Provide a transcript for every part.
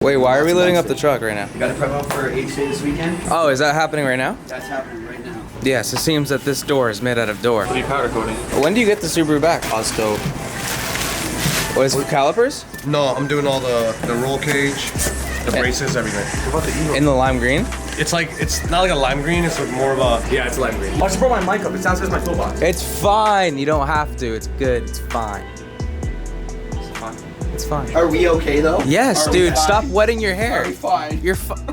Wait, why are we loading up the truck right now? You gotta prep up for HDAY this weekend? Oh, is that happening right now? That's happening right now. Yes, it seems that this door is made out of door. What are you powder coating? When do you get the Subaru back? Osto. What is it, calipers? No, I'm doing all the roll cage, the braces, everything. What about the Evo? In the lime green? It's not like a lime green, it's like more of a... Yeah, it's lime green. I just brought my mic up. It sounds like it's my toolbox. It's fine. You don't have to. It's good. It's fine. It's fine. Are we okay though? Yes, dude. Stop wetting your hair. Are we fine?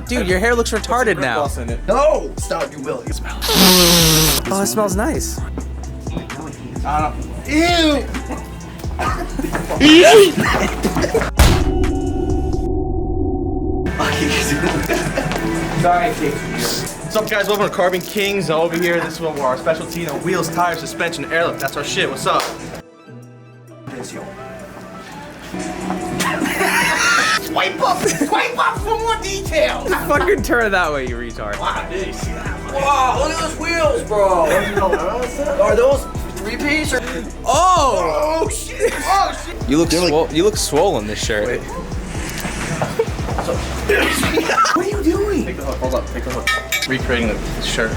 Dude, your hair looks retarded now. No! Stop, you will. You smell. Oh, it smells nice. Ew! Sorry, What's up, guys? Welcome to Karbon Kings. Over here, this is what our specialty, wheels, tires, suspension, airlift. That's our shit. What's up? Swipe up for more details. Fucking turn that way, you retard. Wow, dude, you see that? Wow, look at those wheels, bro. Are those 3-piece or? Oh! Oh shit! Oh shit! You look swollen this shirt. Wait. What are you doing? Take the hook. Hold up. Take the hook. Recreating the shirt.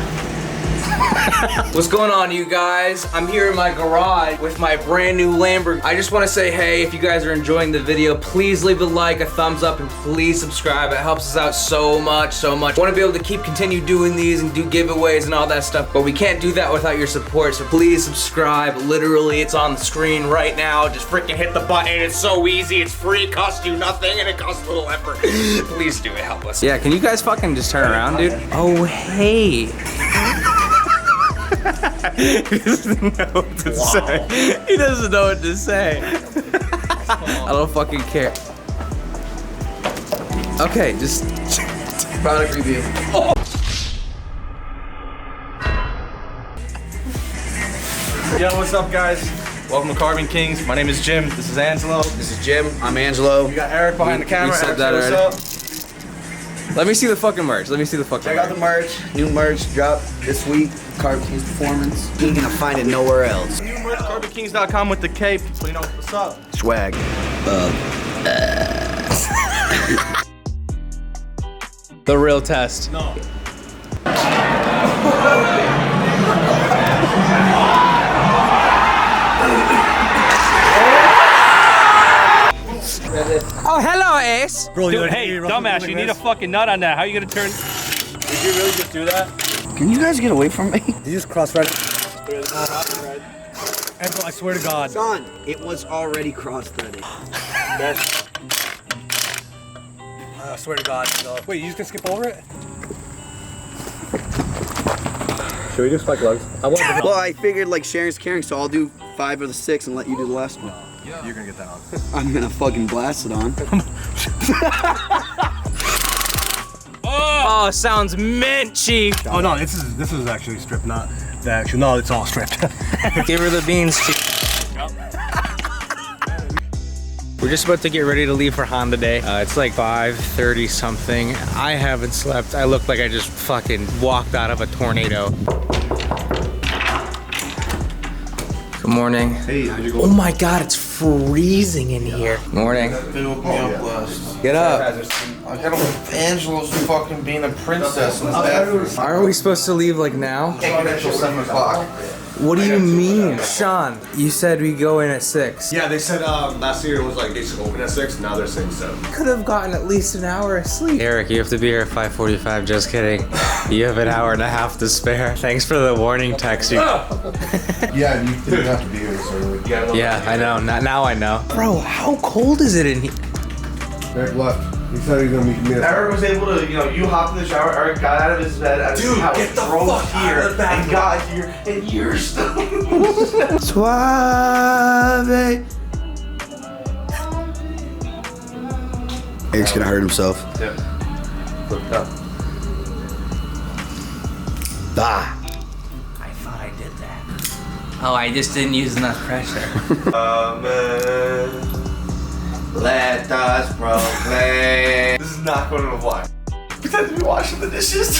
What's going on, you guys? I'm here in my garage with my brand new Lamborghini. I just want to say, hey, if you guys are enjoying the video, please leave a like, a thumbs up, and please subscribe. It helps us out so much, so much. I want to be able to continue doing these and do giveaways and all that stuff, but we can't do that without your support, so please subscribe. Literally, it's on the screen right now. Just freaking hit the button. It's so easy. It's free, costs you nothing, and it costs a little effort. Please do it. Help us. Yeah, can you guys fucking just turn around, dude? Oh, hey. He doesn't know what to say. He doesn't know what to say. I don't fucking care. Okay, just product review. Oh. Yo, what's up, guys? Welcome to Karbon Kings. My name is Jim. This is Angelo. This is Jim. I'm Angelo. We got Eric behind the camera. You said that already. Let me see the fucking merch. Let me see the fucking Check out the merch. New merch dropped this week. Karbon Kings Performance. You're gonna find it nowhere else. New merch, KarbonKings.com with the K, so you know what's up. Swag. The real test. No. Oh, hello, Ace. Bro, Dude, hey, dumbass, you need a fucking nut on that. How are you gonna turn? Did you really just do that? Can you guys get away from me? You just cross-thread. Angelo, I swear to God. Son, it was already cross-threaded. I swear to God. No. Wait, you just gonna skip over it? Should we do spike lugs? Well, I figured like sharing's caring, so I'll do 5 of the 6 and let you do the last one. Yeah. You're gonna get that on. I'm gonna fucking blast it on. Oh, sounds mint, Chief. Oh no, this is actually stripped, not the actual. No, it's all stripped. Give her the beans, Chief. We're just about to get ready to leave for Honda Day. It's like 5:30 something. I haven't slept. I look like I just fucking walked out of a tornado. Good morning. Hey, how'd you go? Oh my God, it's freezing in here. Morning. They woke me up last. Get up. I got him with Angelo's fucking being a princess in his bathroom. Aren't we supposed to leave like now? Can't get until 7 o'clock. What do you mean? Sean, you said we go in at 6. Yeah, they said last year it was like they should open at 6, now they're saying 7. Could have gotten at least an hour of sleep. Eric, you have to be here at 5:45. Just kidding. You have an hour and a half to spare. Thanks for the warning text. Yeah, you didn't have to be here this early. Yeah, I know. Now I know. Bro, how cold is it in here? Eric left. He said he was gonna meet me. Eric was able to, you hopped in the shower. Eric got out of his bed at his house, get the drove fuck here, out of the bathroom. and got here, and you're still. Suave. Eric's gonna hurt himself. Yep. Flipped up. Ah. I thought I did that. Oh, I just didn't use enough pressure. Amen. Let us proclaim. This is not going to apply. Pretend to be washing the dishes.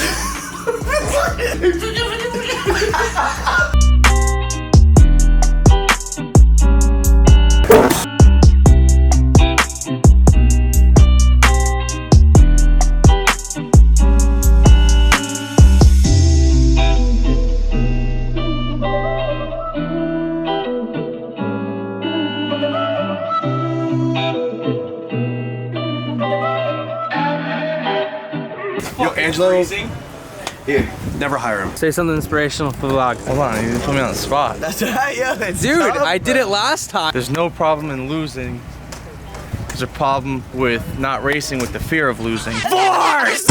Yo, Angelo. Here, never hire him. Say something inspirational for the vlog. Hold on, you didn't put me on the spot. That's right, yeah. That's Dude, I did it last time. There's no problem in losing. There's a problem with not racing with the fear of losing. Force!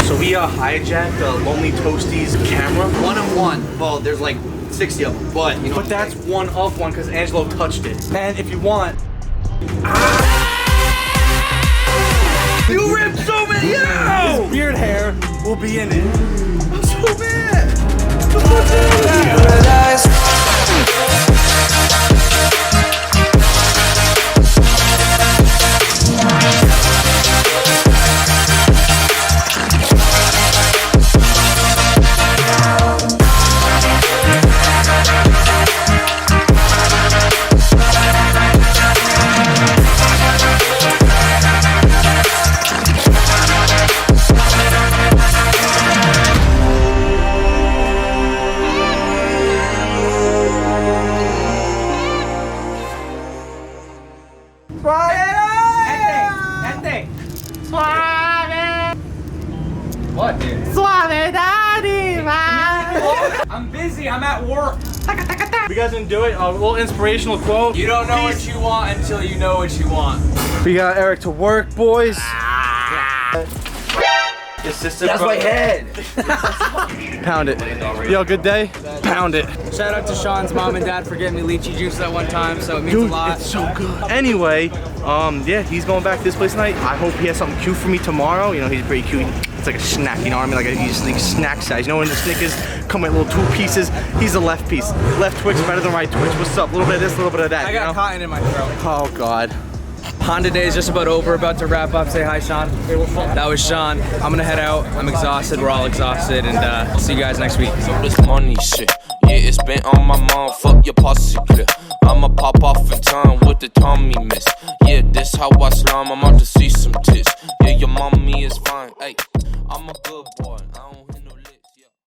So we hijacked Lonely Toasty's camera. 1 of 1. Well, there's like 60 of them, but you know. But that's one of one because Angelo touched it. And if you want. You ripped so many out! His beard hair will be in it. I'm so mad! What, dude? I'm busy. I'm at work. You guys didn't do it? A little inspirational quote. You don't know what you want until you know what you want. We got Eric to work, boys. That's my head. Pound it. Yo, good day? Pound it. Shout out to Sean's mom and dad for getting me lychee juice that one time, so it means a lot. It's so good. Anyway, yeah, he's going back to this place tonight. I hope he has something cute for me tomorrow. You know, he's pretty cute. It's like a snack, you know what I mean? Like he's like snack size. You know when the Snickers come with little 2 pieces? He's the left piece. Left twitch better than right twitch. What's up? A little bit of this, a little bit of that. I got cotton in my throat. Oh God. Honda Day is just about over, about to wrap up. Say hi, Sean. That was Sean. I'm gonna head out. I'm exhausted. We're all exhausted, and see you guys next week. This money shit, yeah, it's been on my mind. Fuck your posse clip. I'ma pop off in time with the Tommy miss. Yeah, this how I slime. I'm out to see some tits. Yeah, your mommy is fine. Hey, I'm a good boy. I don't